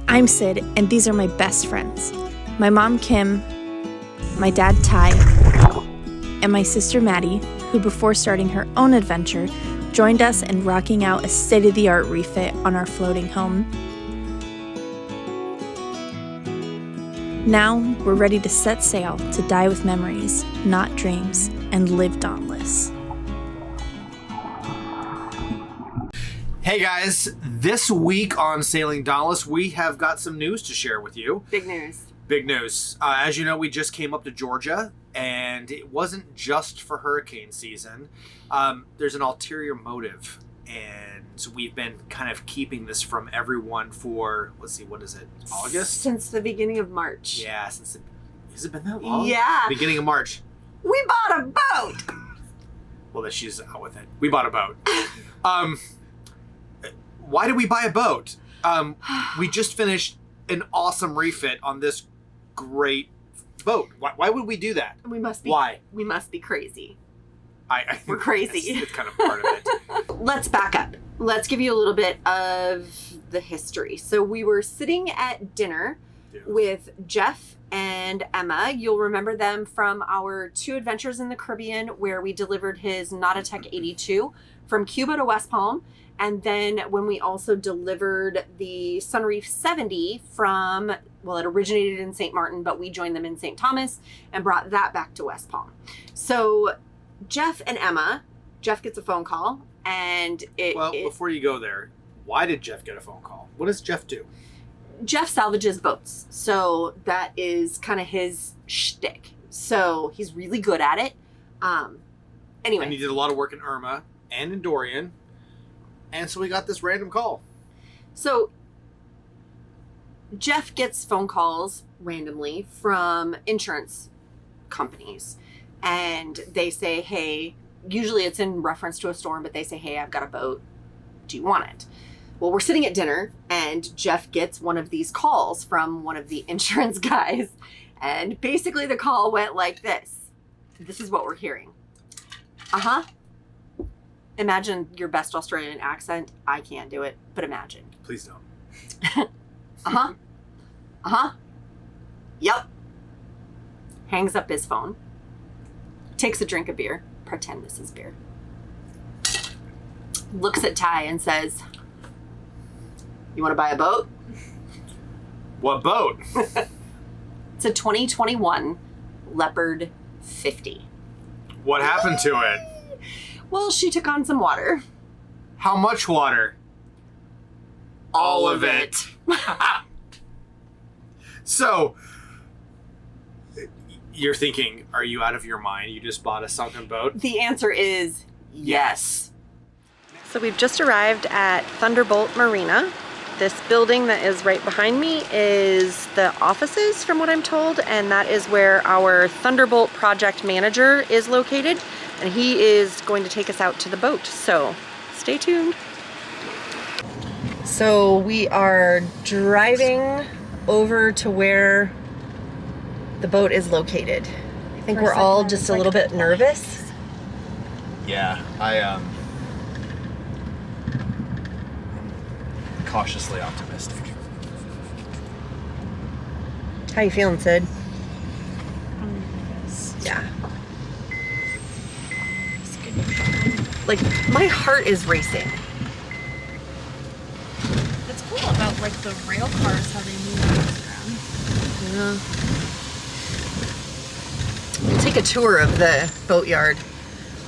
I'm Sid, and these are my best friends. My mom, Kim, my dad, Ty, and my sister, Maddie, who before starting her own adventure, joined us in rocking out a state-of-the-art refit on our floating home. Now, we're ready to set sail to die with memories, not dreams, and live dauntless. Hey guys, this week on Sailing Dauntless, we have got some news to share with you. Big news. Big news. As you know, we just came up to Georgia, and it wasn't just for hurricane season. There's an ulterior motive, and we've been kind of keeping this from everyone for, let's see, what is it, August? Since the beginning of March. Yeah, has it been that long? Yeah. Beginning of March. We bought a boat! Well, that she's out with it. We bought a boat. Why did we buy a boat? We just finished an awesome refit on this great boat. Why would we do that? We must be. Why? We must be crazy. I think We're crazy. It's kind of part of it. Let's back up. Let's give you a little bit of the history. So we were sitting at dinner with Jeff and Emma. You'll remember them from our 2 adventures in the Caribbean where we delivered his Nautatech 82 from Cuba to West Palm. And then when we also delivered the Sunreef 70 from, well, it originated in St. Martin, but we joined them in St. Thomas and brought that back to West Palm. So Jeff and Emma, Jeff gets a phone call and before you go there, why did Jeff get a phone call? What does Jeff do? Jeff salvages boats. So that is kind of his shtick. So he's really good at it. Anyway. And he did a lot of work in Irma and in Dorian. And so we got this random call. So Jeff gets phone calls randomly from insurance companies. And they say, hey, usually it's in reference to a storm, but they say, hey, I've got a boat. Do you want it? Well, we're sitting at dinner and Jeff gets one of these calls from one of the insurance guys. And basically the call went like this. This is what we're hearing. Uh-huh. Imagine your best Australian accent. I can't do it, but imagine. Please don't. Uh-huh. Uh-huh. Yep. Hangs up his phone. Takes a drink of beer. Pretend this is beer. Looks at Ty and says, you want to buy a boat? What boat? It's a 2021 Leopard 50. What happened to it? Well, she took on some water. How much water? All of it. So, you're thinking, are you out of your mind? You just bought a sunken boat? The answer is yes. So we've just arrived at Thunderbolt Marina. This building that is right behind me is the offices, from what I'm told, and that is where our Thunderbolt project manager is located, and he is going to take us out to the boat, so stay tuned. So we are driving over to where the boat is located. I think we're all just a little bit nervous. Yeah, I'm cautiously optimistic. How you feeling, Sid? Yeah. Like, my heart is racing. It's cool about like the rail cars, how they move things around. Yeah. We'll take a tour of the boatyard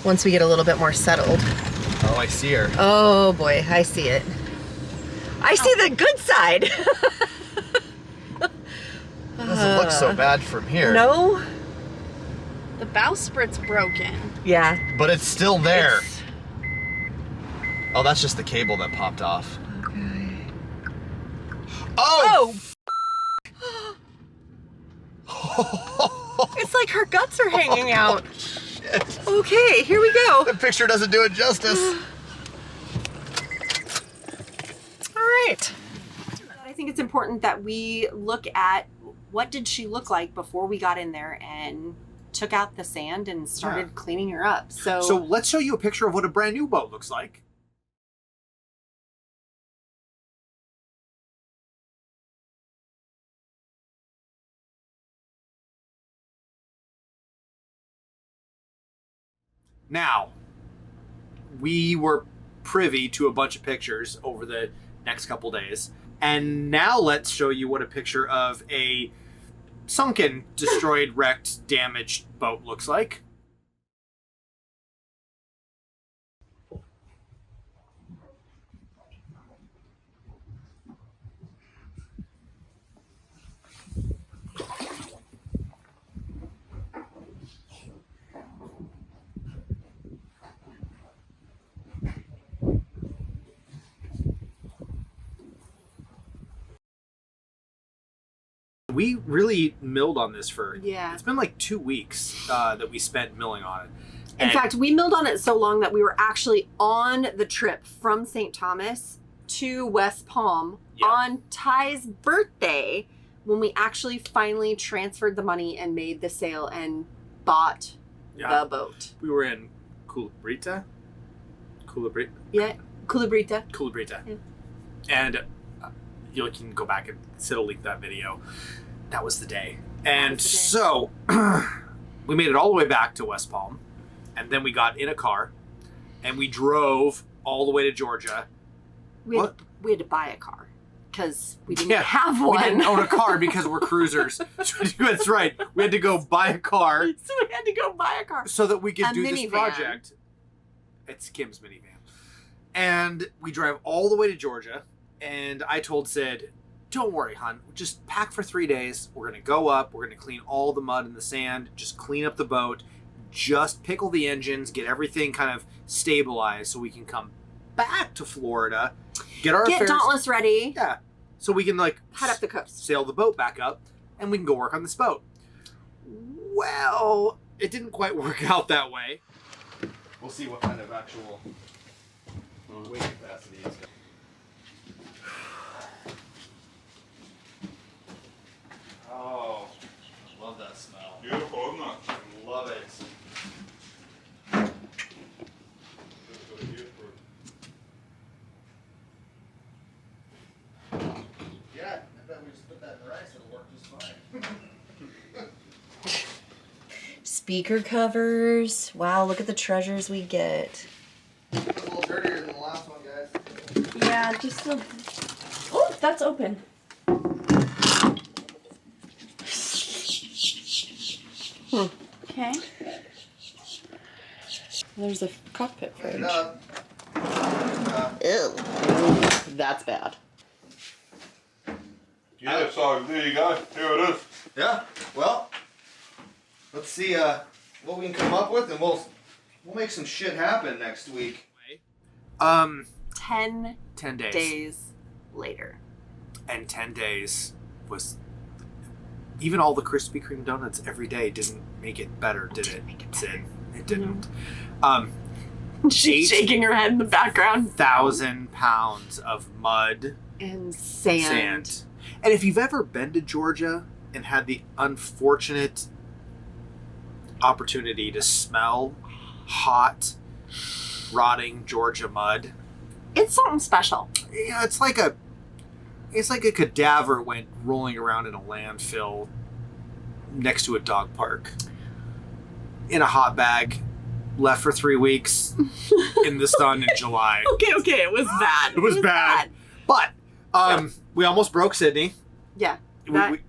once we get a little bit more settled. Oh, I see her. Oh boy, I see it. I see the good side. It doesn't look so bad from here. No? The bowsprit's broken. Yeah. But it's still there. Oh, that's just the cable that popped off. Okay. Oh! It's like her guts are hanging out. Shit. Okay, here we go. The picture doesn't do it justice. All right. I think it's important that we look at what did she look like before we got in there and took out the sand and started cleaning her up. So let's show you a picture of what a brand new boat looks like. Now, we were privy to a bunch of pictures over the next couple days. And now let's show you what a picture of a sunken, destroyed, wrecked, damaged boat looks like. We really milled on this for, it's been like 2 weeks that we spent milling on it. In fact, we milled on it so long that we were actually on the trip from St. Thomas to West Palm on Ty's birthday when we actually finally transferred the money and made the sale and bought the boat. We were in Culabrita? Yeah, Culabrita. Yeah. And you can go back and it'll link that video. That was the day. And so we made it all the way back to West Palm, and then we got in a car and we drove all the way to Georgia. We had to buy a car because we didn't have one. We didn't own a car because we're cruisers. That's right. We had to go buy a car. So we had to go buy a car so that we could do minivan. This project. It's Kim's minivan. And we drive all the way to Georgia. And I told Sid, don't worry, hon. Just pack for 3 days. We're going to go up. We're going to clean all the mud and the sand. Just clean up the boat. Just pickle the engines. Get everything kind of stabilized so we can come back to Florida. Get Dauntless ready. Yeah. So we can head up the coast. Sail the boat back up. And we can go work on this boat. Well, it didn't quite work out that way. We'll see what kind of actual weight capacity it's got. Oh, I love that smell. Beautiful, isn't it? I love it. Yeah, I bet we just put that in rice, it'll work just fine. Speaker covers. Wow, look at the treasures we get. It's a little dirtier than the last one, guys. Yeah, just a... Oh, that's open. Okay. There's a cockpit fridge. Clean it up. Ew. That's bad. Yeah, so there you go. Here it is. Yeah, well, let's see what we can come up with, and we'll make some shit happen next week. 10 days. days later. And 10 days was... Even all the Krispy Kreme donuts every day didn't make it better, did it? Sid? It didn't. She's shaking her head in the background. 1,000 pounds of mud and sand. And if you've ever been to Georgia and had the unfortunate opportunity to smell hot, rotting Georgia mud, it's something special. Yeah, it's like a cadaver went rolling around in a landfill next to a dog park in a hot bag, left for 3 weeks in the sun in July. Okay, it was bad. It was bad. But we almost broke Sydney. Yeah.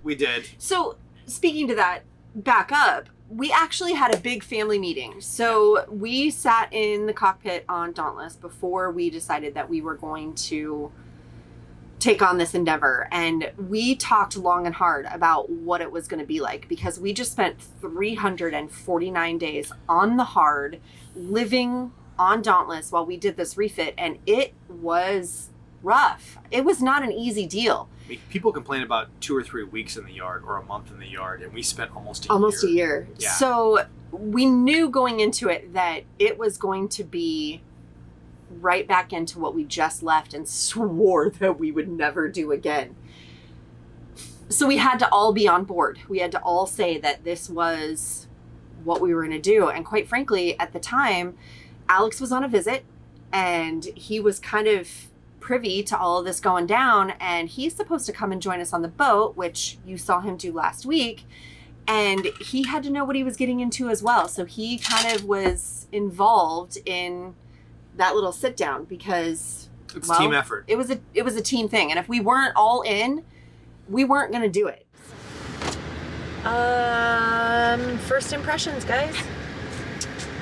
We did. So, speaking to that, back up, we actually had a big family meeting. So, we sat in the cockpit on Dauntless before we decided that we were going to take on this endeavor. And we talked long and hard about what it was going to be like, because we just spent 349 days on the hard, living on Dauntless while we did this refit. And it was rough. It was not an easy deal. I mean, people complain about 2 or 3 weeks in the yard or a month in the yard, and we spent almost a year. Yeah. So we knew going into it that it was going to be right back into what we just left and swore that we would never do again. So we had to all be on board. We had to all say that this was what we were going to do. And quite frankly, at the time, Alex was on a visit and he was kind of privy to all of this going down, and he's supposed to come and join us on the boat, which you saw him do last week. And he had to know what he was getting into as well. So he kind of was involved in that little sit down because It's team effort. It was a team thing. And if we weren't all in, we weren't going to do it. First impressions, guys.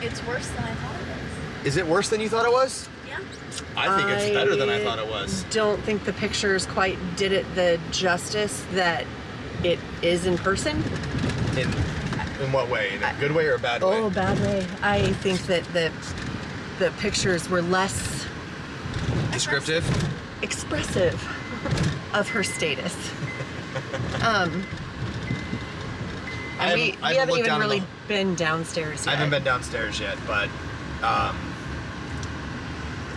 It's worse than I thought it was. Is it worse than you thought it was? Yeah. I think it's better than I thought it was. Don't think the pictures quite did it the justice that it is in person. In what way? In a good way or a bad way? Oh, bad way. I think that the pictures were less Descriptive? expressive of her status. And we haven't even really been downstairs yet. I haven't been downstairs yet, but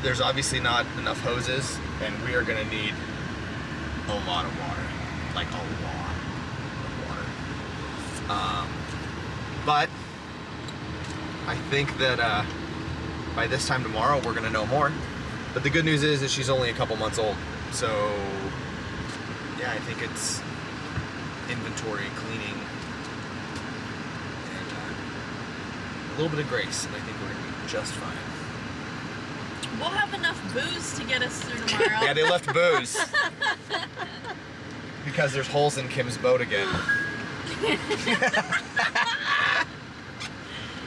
there's obviously not enough hoses, and we are going to need a lot of water. Like, a lot of water. But I think that by this time tomorrow, we're going to know more. But the good news is that she's only a couple months old. So, yeah, I think it's inventory, cleaning, and a little bit of grace, and I think we're going to be just fine. We'll have enough booze to get us through tomorrow. Yeah, they left booze. Because there's holes in Kim's boat again.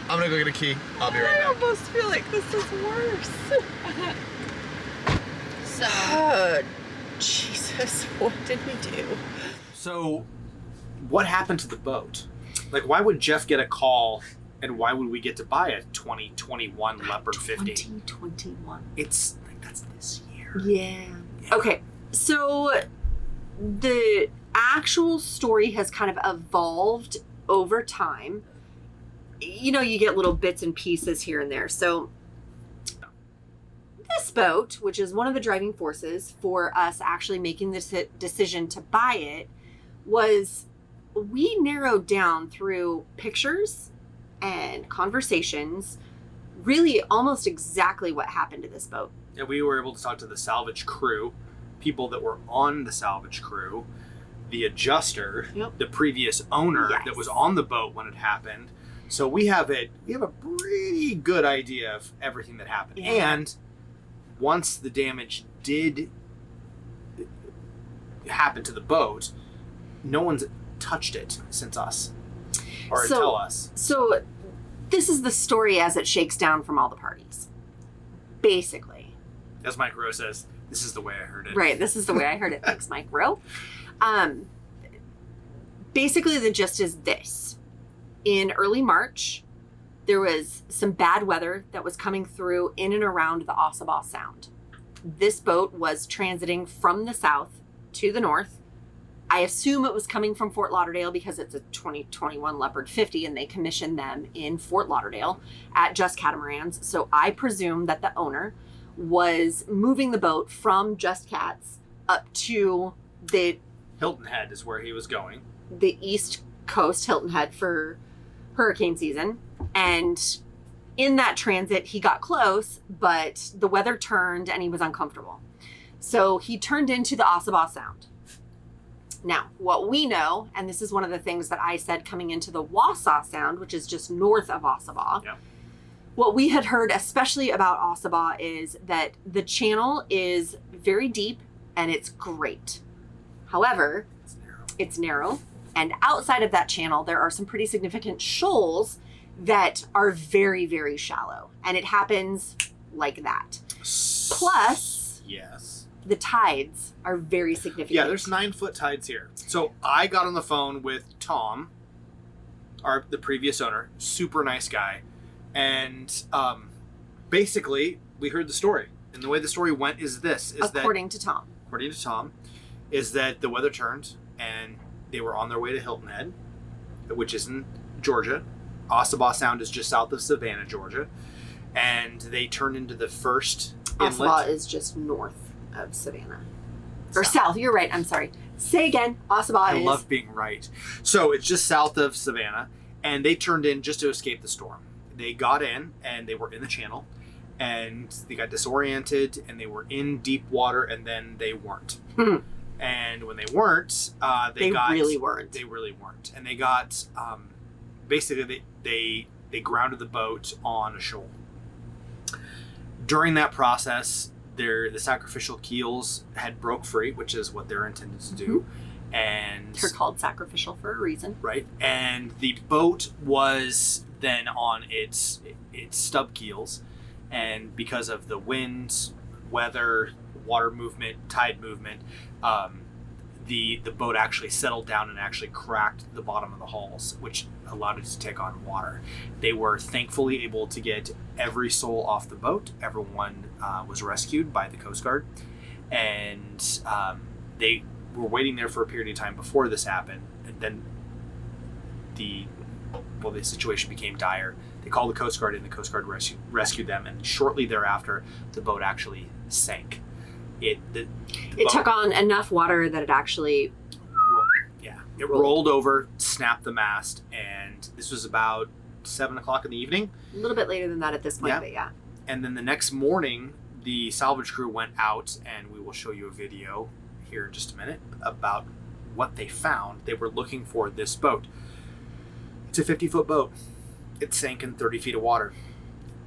I'm gonna go get a key. I'll be right I back. almost feel like this is worse. So, Oh, Jesus, what did we do? So, what happened to the boat? Like, why would Jeff get a call, and why would we get to buy a 2021 Leopard 50? 2021. It's like that's this year. Yeah. Okay. So the actual story has kind of evolved over time. You know, you get little bits and pieces here and there. So this boat, which is one of the driving forces for us actually making this decision to buy it, was we narrowed down through pictures and conversations really almost exactly what happened to this boat. And we were able to talk to the salvage crew, people that were on the salvage crew, the adjuster, Yep. the previous owner Yes. that was on the boat when it happened. So we have a pretty good idea of everything that happened. Yeah. And once the damage did happen to the boat, no one's touched it since us or until us. So this is the story as it shakes down from all the parties. Basically. As Mike Rowe says, this is the way I heard it. Right, this is the way I heard it. Thanks, Mike Rowe. Basically, the gist is this. In early March, there was some bad weather that was coming through in and around the Ossabaw Sound. This boat was transiting from the south to the north. I assume it was coming from Fort Lauderdale because it's a 2021 Leopard 50 and they commissioned them in Fort Lauderdale at Just Catamarans. So I presume that the owner was moving the boat from Just Cats up to the Hilton Head is where he was going. East Coast, Hilton Head, for hurricane season. And in that transit, he got close, but the weather turned and he was uncomfortable. So he turned into the Ossabaw Sound. Now, what we know, and this is one of the things that I said coming into the Wausau Sound, which is just north of Ossabaw, Yeah. what we had heard, especially about Ossabaw, is that the channel is very deep and it's great. However, it's narrow. And outside of that channel, there are some pretty significant shoals that are very, very shallow. And it happens like that. Plus, yes, the tides are very significant. yeah, there's 9-foot tides here. So I got on the phone with Tom, the previous owner, super nice guy, and basically we heard the story. And the way the story went is this: according to Tom, is that the weather turned and they were on their way to Hilton Head, which is in Georgia. Ossabaw Sound is just south of Savannah, Georgia, and they turned into the first inlet. Ossabaw is just north of Savannah. Or south, you're right, I'm sorry. Say again, Ossabaw I is... love being right. So it's just south of Savannah, and they turned in just to escape the storm. They got in, and they were in the channel, and they got disoriented, and they were in deep water, and then they weren't. And when they weren't, They really weren't. They really weren't. And they got, basically, they grounded the boat on a shoal. During that process, the sacrificial keels had broke free, which is what they're intended to do. And They're called sacrificial for a reason. right. And the boat was then on its stub keels, and because of the winds, weather, water movement, tide movement, the boat actually settled down and actually cracked the bottom of the hulls, which allowed it to take on water. They were thankfully able to get every soul off the boat. Everyone was rescued by the Coast Guard, and they were waiting there for a period of time before this happened. And then the situation became dire. They called the Coast Guard, and the Coast Guard rescued them. And shortly thereafter, the boat actually sank. It took on enough water that it actually rolled over, snapped the mast, and this was about 7 o'clock in the evening. A little bit later than that at this point, but yeah. And then the next morning, the salvage crew went out, and we will show you a video here in just a minute about what they found. They were looking for this boat. It's a 50-foot boat. It sank in 30 feet of water,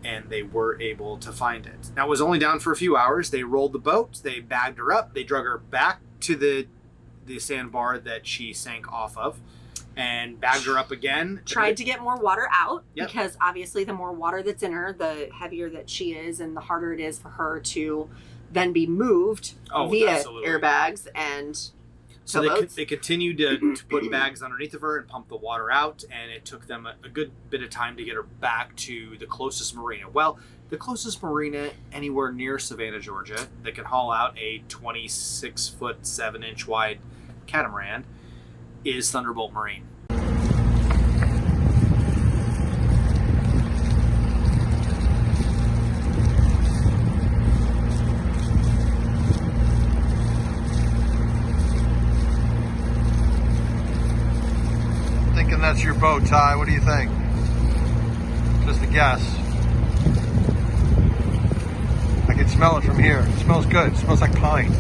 and they were able to find it. Now, it was only down for a few hours. They rolled the boat, they bagged her up, they drug her back to the sandbar that she sank off of, and bagged her up again. Tried to get more water out, Yep. because obviously the more water that's in her, the heavier that she is, and the harder it is for her to then be moved via absolutely. airbags and So towboats. they continued to put bags underneath of her and pump the water out, and it took them a good bit of time to get her back to the closest marina. Well, the closest marina anywhere near Savannah, Georgia, that can haul out a 26-foot, 7-inch wide catamaran is Thunderbolt Marine. Thinking that's your boat, Ty. What do you think? Just a guess. I can smell it from here. It smells good. It smells like pine.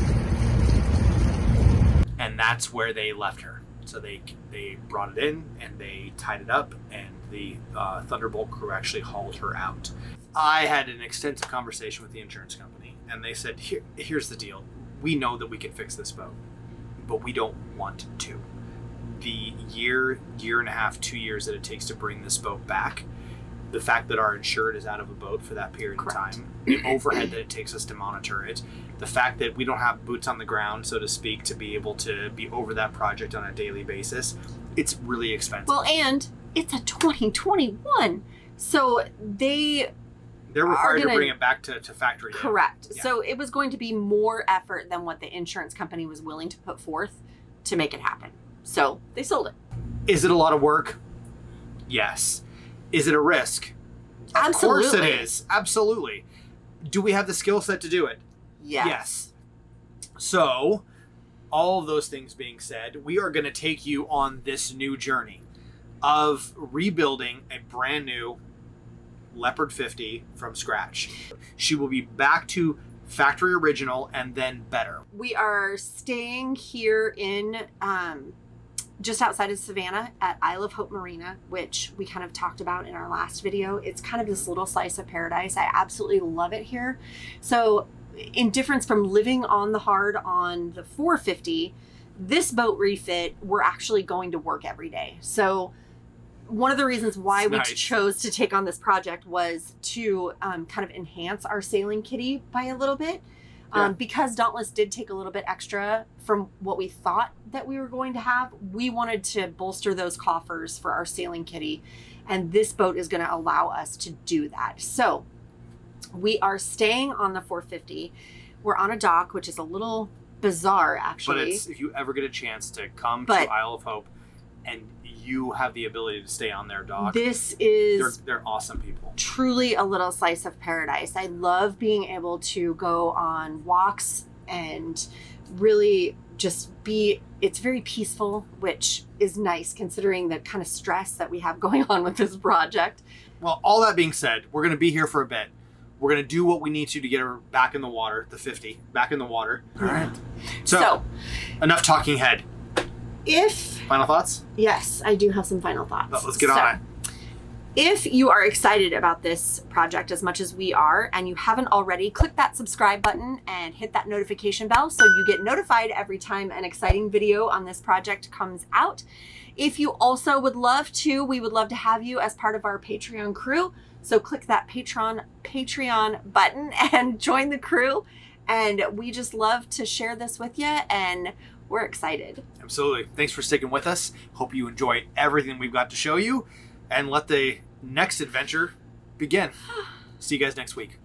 And that's where they left her. So they brought it in and they tied it up, and the Thunderbolt crew actually hauled her out. I had an extensive conversation with the insurance company, and they said, here's the deal. We know that we can fix this boat, but we don't want to. The year and a half, 2 years that it takes to bring this boat back, the fact that our insured is out of a boat for that period of time, the overhead that it takes us to monitor it, the fact that we don't have boots on the ground, so to speak, to be able to be over that project on a daily basis, it's really expensive. Well, and it's a 2021, so they're required to bring it back to factory. Correct. Yeah. So it was going to be more effort than what the insurance company was willing to put forth to make it happen. So they sold it. Is it a lot of work? Yes. Is it a risk? Absolutely. Of course it is. Absolutely. Do we have the skill set to do it? Yes. So, all of those things being said, we are going to take you on this new journey of rebuilding a brand new Leopard 50 from scratch. She will be back to factory original and then better. We are staying here in just outside of Savannah at Isle of Hope Marina, which we kind of talked about in our last video. It's kind of this little slice of paradise. I absolutely love it here. So in difference from living on the hard on the 450, this boat refit, we're actually going to work every day. So one of the reasons why we chose to take on this project was to kind of enhance our sailing kitty by a little bit. Because Dauntless did take a little bit extra from what we thought that we were going to have, we wanted to bolster those coffers for our sailing kitty. And this boat is going to allow us to do that. So we are staying on the 450. We're on a dock, which is a little bizarre, actually. But it's, if you ever get a chance to come to Isle of Hope and you have the ability to stay on their dock, this is they're awesome people. Truly a little slice of paradise. I love being able to go on walks and really just it's very peaceful, which is nice considering the kind of stress that we have going on with this project. Well, all that being said, we're going to be here for a bit. We're going to do what we need to get her back in the water, the 50, back in the water. All right. So enough talking head. Final thoughts? Yes, I do have some final thoughts. Let's get on it. If you are excited about this project as much as we are, and you haven't already, click that subscribe button and hit that notification bell so you get notified every time an exciting video on this project comes out. If you also would love to, we would love to have you as part of our Patreon crew. So click that Patreon button and join the crew. And we just love to share this with you, and we're excited. Absolutely. Thanks for sticking with us. Hope you enjoy everything we've got to show you. And let the next adventure begin. See you guys next week.